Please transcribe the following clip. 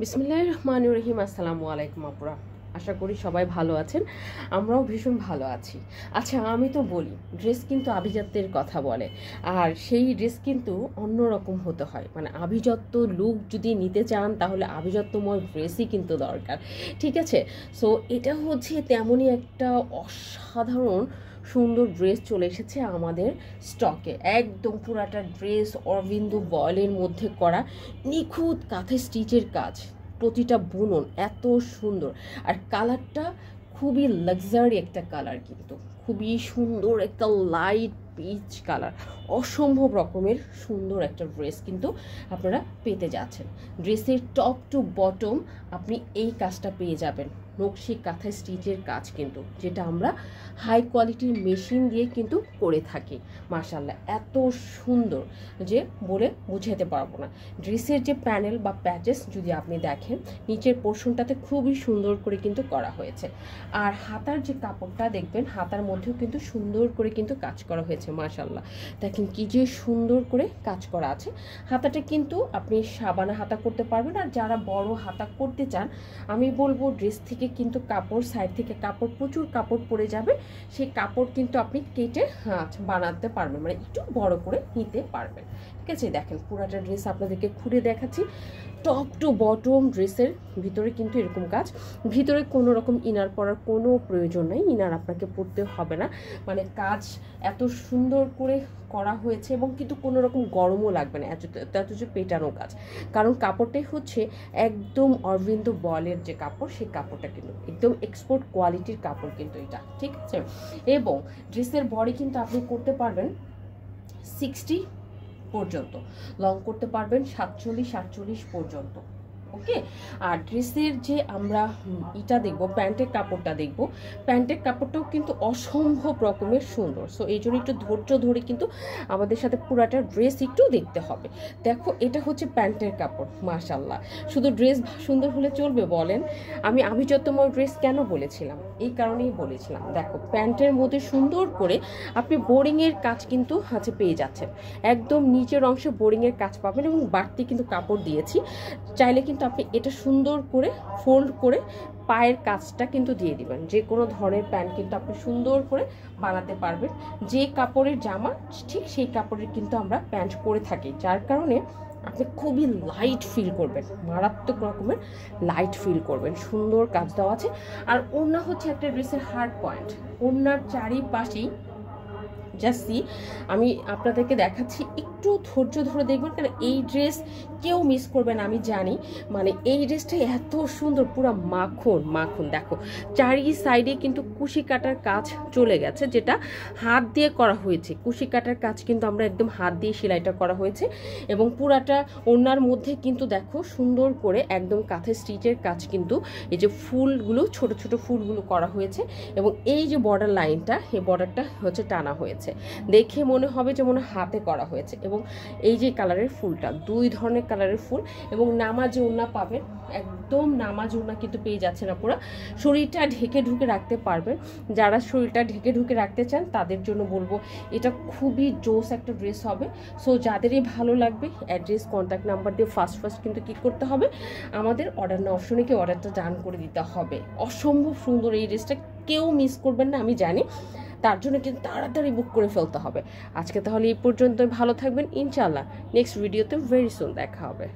বিসমিল্লাহির রহমানির রহিম। আসসালামু আলাইকুম আপুরা, আশা করি সবাই ভালো আছেন, আমরাও ভীষণ ভালো আছি। আচ্ছা, আমি তো বলি ড্রেস কিন্তু আভিজাত্যের কথা বলে, আর সেই ড্রেস কিন্তু অন্যরকম হতে হয়। মানে আভিজাত্য লুক যদি নিতে চান তাহলে আভিজাত্যময় ড্রেসই কিন্তু দরকার, ঠিক আছে? সো এটা হচ্ছে তেমনই একটা অসাধারণ সুন্দর ড্রেস চলে এসেছে আমাদের স্টকে। একদম পুরাটা ড্রেস অরবিন্দু বয়েলের মধ্যে করা, নিখুঁত কাঁথে স্টিচের কাজ, প্রতিটা বুনন এত সুন্দর। আর কালারটা খুবই লাক্সারি একটা কালার, কিন্তু খুবই সুন্দর একটা লাইট পিচ কালার। অসম্ভব রকমের সুন্দর একটা ড্রেস কিন্তু আপনারা পেতে যাচ্ছেন। ড্রেসের টপ টু বটম আপনি এই কাজটা পেয়ে যাবেন, নকশি কাঁথা স্টিচের কাজ, কিন্তু যেটা আমরা হাই কোয়ালিটির মেশিন দিয়ে কিন্তু করে থাকি। মাশাআল্লাহ এত সুন্দর যে বলে বুঝাতে পারবো না। ড্রেসের যে প্যানেল বা প্যাচেস যদি আপনি দেখেন, নিচের পোর্শনটাতে খুবই সুন্দর করে কিন্তু করা হয়েছে। আর হাতার যে কাপড়টা দেখবেন, হাতার মধ্যেও কিন্তু সুন্দর করে কিন্তু কাজ করা হয়েছে। মাশাআল্লাহ দেখেন কি যে সুন্দর করে কাজ করা আছে। হাতাটা কিন্তু আপনি সাবানা হাতা করতে পারবেন, আর যারা বড় হাতা করতে চান আমি বলবো ড্রেস থেকে কিন্তু কাপড়, সাইড থেকে কাপড়, প্রচুর কাপড় পরে যাবে, সেই কাপড় কিন্তু আপনি কেটে বানাতে পারবেন, মানে একটু বড় করে নিতে পারবেন, ঠিক আছে? দেখেন পুরাটা ড্রেস আপনাদেরকে খুলে দেখাচ্ছি। টপ টু বটম ড্রেসের ভিতরে কিন্তু এরকম কাজ। ভিতরে কোনো রকম ইনার পরার কোনো প্রয়োজন নেই, ইনার আপনাকে পরতে হবে না। মানে কাজ এত সুন্দর করে করা হয়েছে এবং কিন্তু কোনো রকম গরমও লাগবে না, এত যে পেটানো কাজ। কারণ কাপড়টাই হচ্ছে একদম অরবিন্দ বয়েলের যে কাপড়, সেই কাপড়টা কিন্তু একদম এক্সপোর্ট কোয়ালিটির কাপড় কিন্তু এটা, ঠিক আছে? এবং ড্রেসের বডি কিন্তু আপনি করতে পারবেন 60 পর্যন্ত, লং করতে পারবেন 47-48 পর্যন্ত, ওকে? আর ড্রেসের যে আমরা এটা দেখবো, প্যান্টের কাপড়টা দেখবো, প্যান্টের কাপড়টাও কিন্তু অসম্ভব রকমের সুন্দর। সো এই জন্য একটু ধৈর্য ধরে কিন্তু আমাদের সাথে পুরাটা ড্রেস একটু দেখতে হবে। দেখো এটা হচ্ছে প্যান্টের কাপড়। মাশাআল্লাহ, শুধু ড্রেস সুন্দর হলে চলবে বলেন? আমি আভিজাত্যময় ড্রেস কেন বলেছিলাম? এই কারণেই বলেছিলাম। দেখো প্যান্টের মধ্যে সুন্দর করে আপনি বোরিংয়ের কাজ কিন্তু পেয়ে যাচ্ছেন, একদম নিচের অংশে বোরিংয়ের কাজ পাবেন এবং বাড়তি কিন্তু কাপড় দিয়েছি। চাইলে কিন্তু আপনি এটা সুন্দর করে ফোল্ড করে পায়ের কাজটা কিন্তু দিয়ে দিবেন। যে কোনো ধরনের প্যান্ট কিন্তু আপনি সুন্দর করে বানাতে পারবেন। যে কাপড়ের জামা ঠিক সেই কাপড়ের কিন্তু আমরা প্যান্ট করে থাকি, যার কারণে আপনি খুবই লাইট ফিল করবেন, মারাত্মক রকমের লাইট ফিল করবেন। সুন্দর কাজ দেওয়া আছে। আর ওড়না হচ্ছে একটা ড্রেসের হার্ড পয়েন্ট। ওড়নার চারিপাশেই জাস্ট আমি আপনাদেরকে দেখাচ্ছি, একটু ধৈর্য ধরে দেখবেন, কারণ এই ড্রেস কেউ মিস করবে না আমি জানি। মানে এই ড্রেসটা এত সুন্দর, পুরো মাখন মাখন। দেখো চারি সাইডে কিন্তু কুশি কাটার কাজ চলে গেছে, যেটা হাত দিয়ে করা হয়েছে। কুশি কাটার কাজ কিন্তু আমরা একদম হাত দিয়ে সেলাইটা করা হয়েছে, এবং পুরাটা ওড়নার মধ্যে কিন্তু দেখো সুন্দর করে একদম কাঁথে স্টিচের কাজ, কিন্তু এই যে ফুলগুলো, ছোট ছোট ফুলগুলো করা হয়েছে, এবং এই যে বর্ডার লাইনটা, এই বর্ডারটা হচ্ছে টানা হয়েছে। দেখে মনে হবে যে মনে হাতে করা হয়েছে। এবং এই যে কালারের ফুলটা, দুই ধরনের কালারের ফুল, এবং নামাজ ওড়না পাবেন, একদম নামাজ ওড়না কিন্তু পেয়ে যাচ্ছেন আপনারা। শরীরটা ঢেকে ঢুকে রাখতে পারবেন। যারা শরীরটা ঢেকে ঢুকে রাখতে চান তাদের জন্য বলবো এটা খুবই জোস একটা ড্রেস হবে। সো যাদেরই ভালো লাগবে, অ্যাড্রেস কন্ট্যাক্ট নাম্বার দিয়ে ফার্স্ট কিন্তু কী করতে হবে, আমাদের অর্ডার না অপশনে কি অর্ডারটা ডান করে দিতে হবে। অসম্ভব সুন্দর এই ড্রেসটা, কেউ মিস করবেন না আমি জানি, তার জন্য কিন্তু তাড়াতাড়ি বুক করে ফেলতে হবে। আজকে তাহলে এই পর্যন্তই, ভালো থাকবেন ইনশাআল্লাহ। নেক্সট ভিডিওতে ভেরি সুন দেখা হবে।